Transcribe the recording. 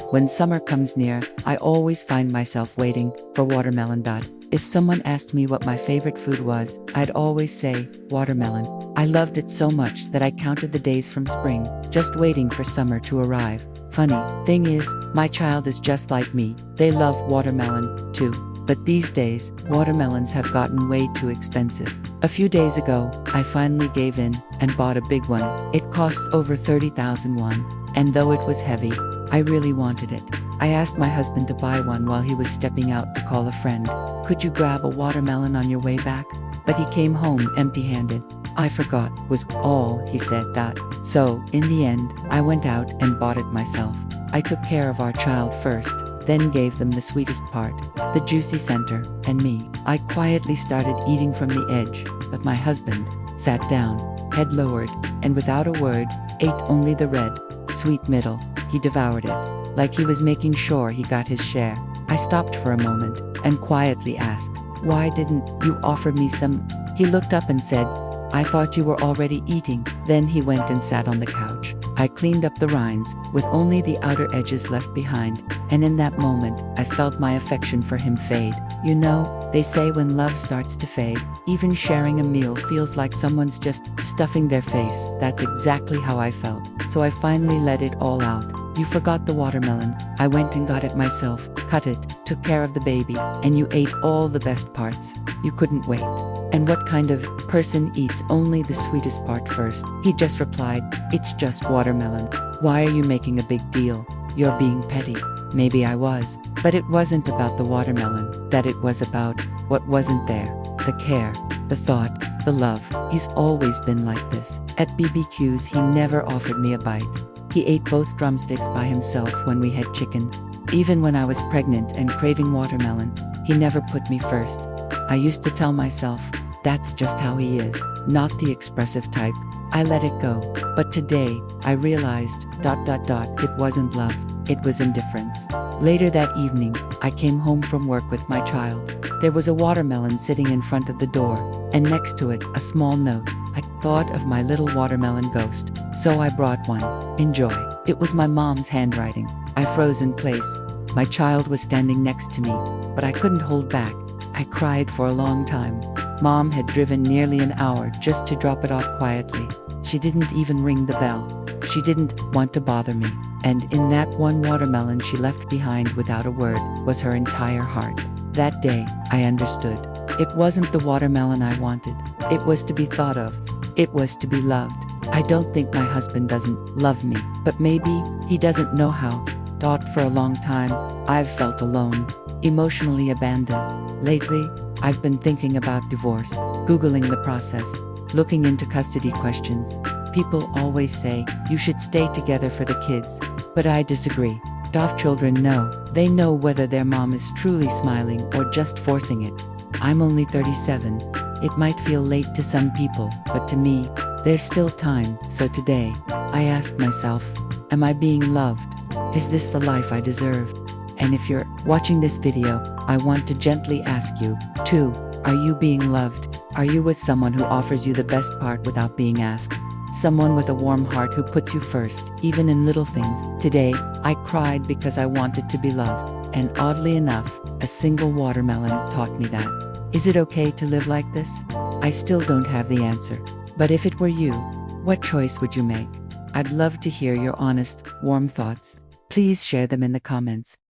When summer comes near, I always find myself waiting for watermelon. If someone asked me what my favorite food was, I'd always say, watermelon. I loved it so much that I counted the days from spring, just waiting for summer to arrive. Funny thing is, my child is just like me. They love watermelon, too. But these days, watermelons have gotten way too expensive. A few days ago, I finally gave in and bought a big one. It costs over 30,000 won, and though it was heavy, I really wanted it. I asked my husband to buy one while he was stepping out to call a friend. Could you grab a watermelon on your way back? But he came home empty-handed. I forgot, was all he said. So, in the end, I went out and bought it myself. I took care of our child first, then gave them the sweetest part, the juicy center, and me. I quietly started eating from the edge, but my husband sat down, head lowered, and without a word, ate only the red, sweet middle. He devoured it, like he was making sure he got his share. I stopped for a moment, and quietly asked, "Why didn't you offer me some?" He looked up and said, "I thought you were already eating." Then he went and sat on the couch. I cleaned up the rinds, with only the outer edges left behind, and in that moment, I felt my affection for him fade. You know, they say when love starts to fade, even sharing a meal feels like someone's just stuffing their face. That's exactly how I felt. So I finally let it all out. "You forgot the watermelon. I went and got it myself, cut it, took care of the baby, and you ate all the best parts. You couldn't wait. And what kind of person eats only the sweetest part first?" He just replied, "It's just watermelon. Why are you making a big deal? You're being petty." Maybe I was, but it wasn't about the watermelon, that it was about what wasn't there. The care, the thought, the love. He's always been like this. At BBQs he never offered me a bite. He ate both drumsticks by himself when we had chicken. Even when I was pregnant and craving watermelon, he never put me first. I used to tell myself, that's just how he is, not the expressive type. I let it go. But today, I realized, it wasn't love, it was indifference. Later that evening, I came home from work with my child. There was a watermelon sitting in front of the door, and next to it, a small note. I thought of my little watermelon ghost, so I brought one. Enjoy. It was my mom's handwriting. I froze in place. My child was standing next to me, but I couldn't hold back. I cried for a long time. Mom had driven nearly an hour just to drop it off quietly. She didn't even ring the bell. She didn't want to bother me. And in that one watermelon she left behind without a word was her entire heart. That day, I understood. It wasn't the watermelon I wanted. It was to be thought of. It was to be loved. I don't think my husband doesn't love me, but maybe he doesn't know how. For a long time, I've felt alone, emotionally abandoned. Lately, I've been thinking about divorce, Googling the process, looking into custody questions. People always say, you should stay together for the kids. But I disagree. Children know. They know whether their mom is truly smiling or just forcing it. I'm only 37. It might feel late to some people, but to me, there's still time. So today, I ask myself, am I being loved? Is this the life I deserve? And if you're watching this video, I want to gently ask you, too, are you being loved? Are you with someone who offers you the best part without being asked? Someone with a warm heart who puts you first, even in little things. Today, I cried because I wanted to be loved. And oddly enough, a single watermelon taught me that. Is it okay to live like this? I still don't have the answer. But if it were you, what choice would you make? I'd love to hear your honest, warm thoughts. Please share them in the comments.